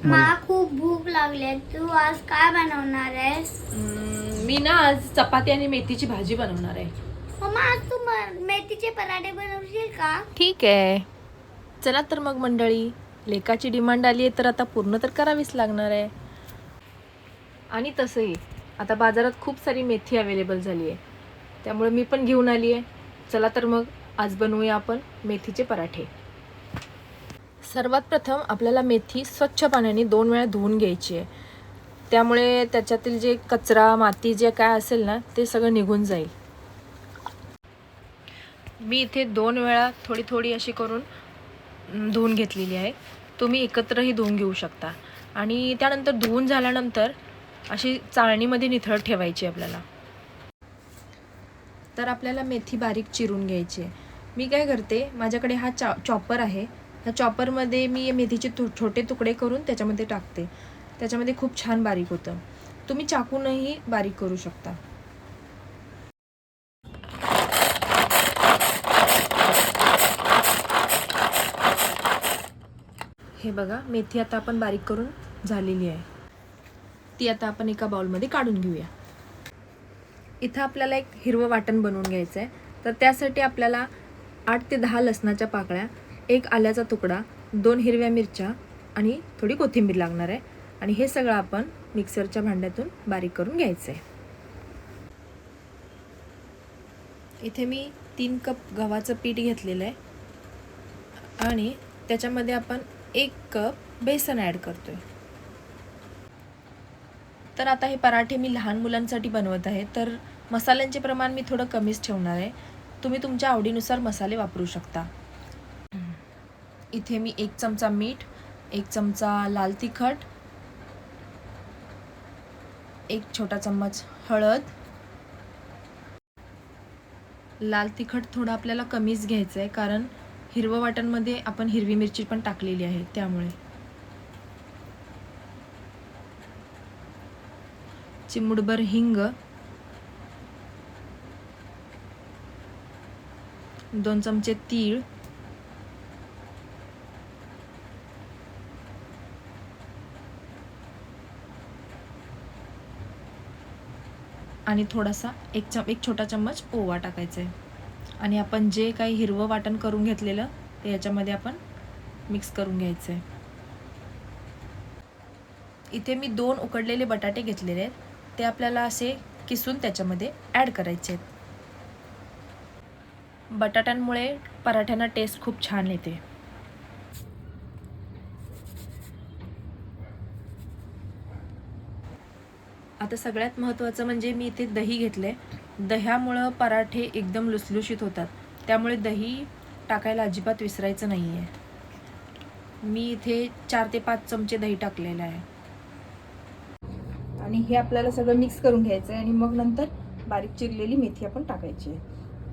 मला खूप भूक लागली. तू आज काय बनवणार आहेस? मी ना आज चपाती आणि मेथीची भाजी बनवणार आहे. मम्मा, आज तू मेथीचे पराठे बनवशील का? ठीक आहे, चला तर मग मंडळी, लेकाची डिमांड आली आहे तर आता पूर्ण तर करावीच लागणार आहे. आणि तसंही आता बाजारात खूप सारी मेथी अवेलेबल झाली आहे, त्यामुळे मी पण घेऊन आली आहे. चला तर मग आज बनवूया आपण मेथीचे पराठे. सर्वात प्रथम आपल्याला मेथी स्वच्छ पाण्याने 2 वेळा धुवून घ्यायची आहे. त्यामुळे त्याच्यातील जे कचरा माती जे काय असेल ना ते सगळं निघून जाईल. मी इथे 2 वेळा थोडी थोडी अशी करून धुवून घेतलेली आहे. तुम्ही एकत्रही धुवून घेऊ शकता. आणि त्यानंतर धुवून झाल्यानंतर अशी चाळणीमध्ये निथळत ठेवायची आपल्याला. तर आपल्याला मेथी बारीक चिरून घ्यायची आहे. मी काय करते, माझ्याकडे हा चॉपर आहे. ह्या चॉपरमध्ये मी मेथीचे छोटे तुकडे करून त्याच्यामध्ये टाकते. त्याच्यामध्ये खूप छान बारीक होतं. तुम्ही चाकूनही बारीक करू शकता. हे बघा, मेथी आता आपण बारीक करून झालेली आहे. ती आता आपण एका बाउलमध्ये काढून घेऊया. इथं आपल्याला एक हिरवं वाटण बनवून घ्यायचं आहे. तर त्यासाठी आपल्याला 8 ते 10 लसणाच्या पाकळ्या, 1 आल्याचा तुकडा, 2 हिरव्या मिरच्या आणि थोडी कोथिंबीर लागणार आहे. आणि हे सगळं आपण मिक्सरच्या भांड्यातून बारीक करून घ्यायचं आहे. इथे मी 3 कप गव्हाचं पीठ घेतलेलं आहे आणि त्याच्यामध्ये आपण 1 कप बेसन ॲड करतोय. तर आता हे पराठे मी लहान मुलांसाठी बनवत आहे, तर मसाल्यांचे प्रमाण मी थोडं कमीच ठेवणार आहे. तुम्ही तुमच्या आवडीनुसार मसाले वापरू शकता. इथे मी 1 चमचा मीठ, 1 चमचा लाल तिखट, 1 छोटा चम्मच हळद. लाल तिखट थोडं आपल्याला कमीच घ्यायचं आहे, कारण हिरवं वाटणमध्ये आपण हिरवी मिरची पण टाकलेली आहे त्यामुळे. चिमूटभर हिंग, 2 चमचे तीळ, आणि थोडासा एक छोटा चम्मच ओवा टाकायचा आहे. आणि आपण जे काही हिरवं वाटण करून घेतलेलं ते याच्यामध्ये आपण मिक्स करून घ्यायचं आहे. इथे मी 2 उकडलेले बटाटे घेतलेले आहेत. ते आपल्याला असे किसून त्याच्यामध्ये ॲड करायचे आहेत. बटाट्यांमुळे पराठ्यांना टेस्ट खूप छान येते. आता सगळ्यात महत्त्वाचं म्हणजे मी इथे दही घेतले. दह्यामुळं पराठे एकदम लुसलुशीत होतात, त्यामुळे दही टाकायला अजिबात विसरायचं नाही आहे. मी इथे 4 ते 5 चमचे दही टाकलेलं आहे. आणि हे आपल्याला सगळं मिक्स करून घ्यायचं आहे आणि मग नंतर बारीक चिरलेली मेथी आपण टाकायची आहे.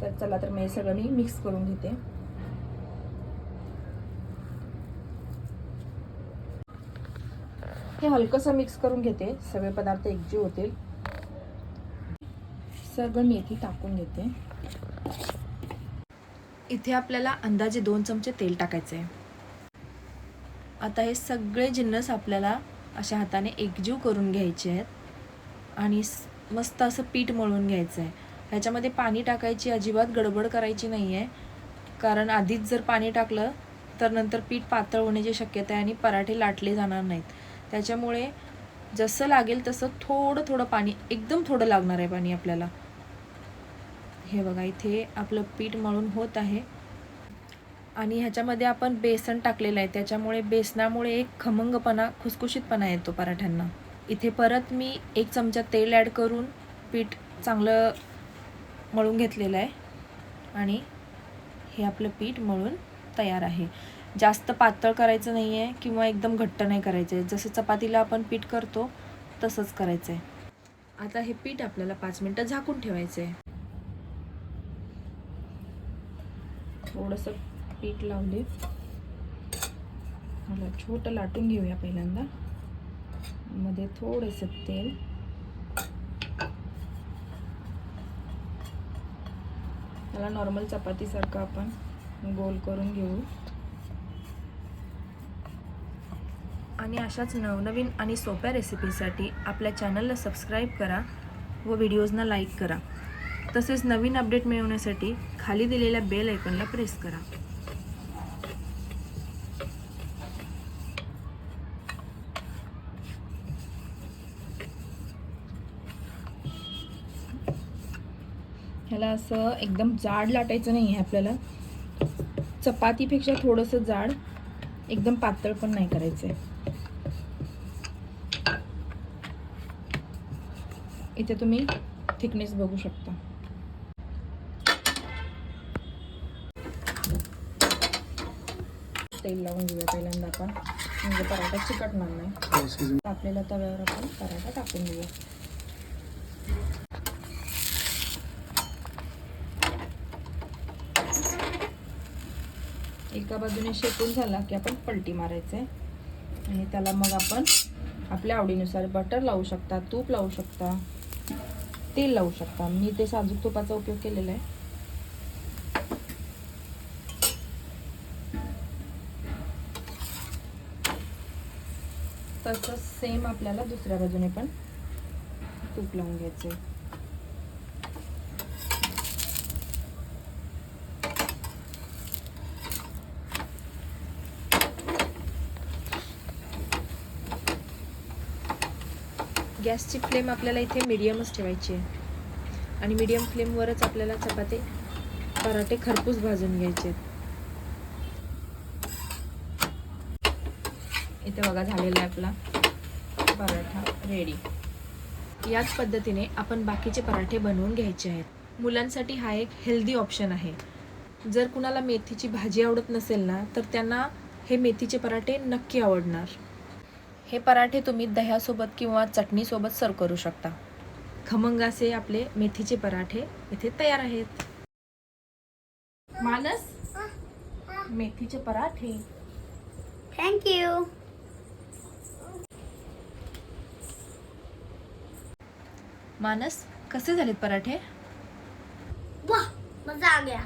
तर चला तर मी सगळं मिक्स करून घेते. हे हलकंसं मिक्स करून घेते, सगळे पदार्थ एकजीव होतील. सगळं मेथी टाकून घेते. इथे आपल्याला अंदाजे 2 चमचे तेल टाकायचे आहे. आता हे सगळे जिन्नस आपल्याला अशा हाताने एकजीव करून घ्यायचे आहेत आणि मस्त असं पीठ मळून घ्यायचं आहे. ह्याच्यामध्ये पाणी टाकायची अजिबात गडबड करायची नाही आहे, कारण आधीच जर पाणी टाकलं तर नंतर पीठ पातळ होण्याची शक्यता आहे आणि पराठे लाटले जाणार नाहीत. त्याच्यामुळे जसं लागेल तसं थोडं थोडं पाणी, एकदम थोडं लागणार आहे पाणी आपल्याला. हे बघा, इथे आपलं पीठ मळून होत आहे आणि ह्याच्यामध्ये आपण बेसन टाकलेलं आहे, त्याच्यामुळे बेसनामुळे एक खमंगपणा, खुसखुशीतपणा येतो पराठ्यांना. इथे परत मी 1 चमचा तेल ॲड करून पीठ चांगलं मळून घेतलेलं आहे आणि हे आपलं पीठ मळून तयार आहे. जास्त पातळ करायचं नाही आहे किंवा एकदम घट्ट नाही करायचं आहे. जसं चपातीला आपण पीठ करतो तसंच करायचं आहे. आता हे पीठ आपल्याला 5 मिनिटं झाकून ठेवायचं आहे. थोडंसं पीठ लावले, मला छोटं लाटून घेऊया पहिल्यांदा. मध्ये थोडंसं तेल, त्याला नॉर्मल चपातीसारखं आपण गोल करून घेऊ. आणि अशाच नवनवीन आणि सोप्या रेसिपीसाठी आपल्या चॅनलला सबस्क्राईब करा व व्हिडिओजना लाईक करा. तसेच नवीन अपडेट मिळवण्यासाठी खाली दिलेल्या बेल आयकॉनला प्रेस करा. ह्याला असं एकदम जाड लाटायचं नाही आहे आपल्याला. चपातीपेक्षा थोडंसं जाड, एकदम पातळ पण नाही करायचं आहे. इथे तुम्ही थिकनेस बघू शकता. तेल लावून घेऊया पहिल्यांदा आपण, म्हणजे पराठा चिकटणार नाही. आपल्याला तव्यावर आपण पराठा टाकून घेऊया. एका बाजूने शेकून झाला की आपण पलटी मारायचे आणि त्याला मग आपण आपल्या आवडीनुसार बटर लावू शकता, तूप लावू शकता, तेल लावू शकता. मी ते साजूक तुपाचा उपयोग केलेला आहे. तसंच सेम आपल्याला दुसऱ्या बाजूने पण तूप लावून घ्यायचे. गॅसची फ्लेम आपल्याला इथे मीडियमच ठेवायची आहे आणि मीडियम फ्लेमवरच आपल्याला चपाती पराठे खरपूस भाजून घ्यायचे. इथे बघा झालेला आहे आपला पराठा रेडी. याच पद्धतीने आपण बाकीचे पराठे बनवून घ्यायचे आहेत. मुलांसाठी हा एक हेल्दी ऑप्शन आहे. जर कुणाला मेथीची भाजी आवडत नसेल ना, तर त्यांना हे मेथीचे पराठे नक्की आवडणार. हे पराठे तुम्ही दह्यासोबत किंवा चटणीसोबत सर्व करू शकता. खमंग असे आपले मेथीचे पराठे इथे तयार आहेत. मानस, मेथीचे पराठे. थँक्यू. मानस, कसे झालेत पराठे? वाह, मजा आ गया.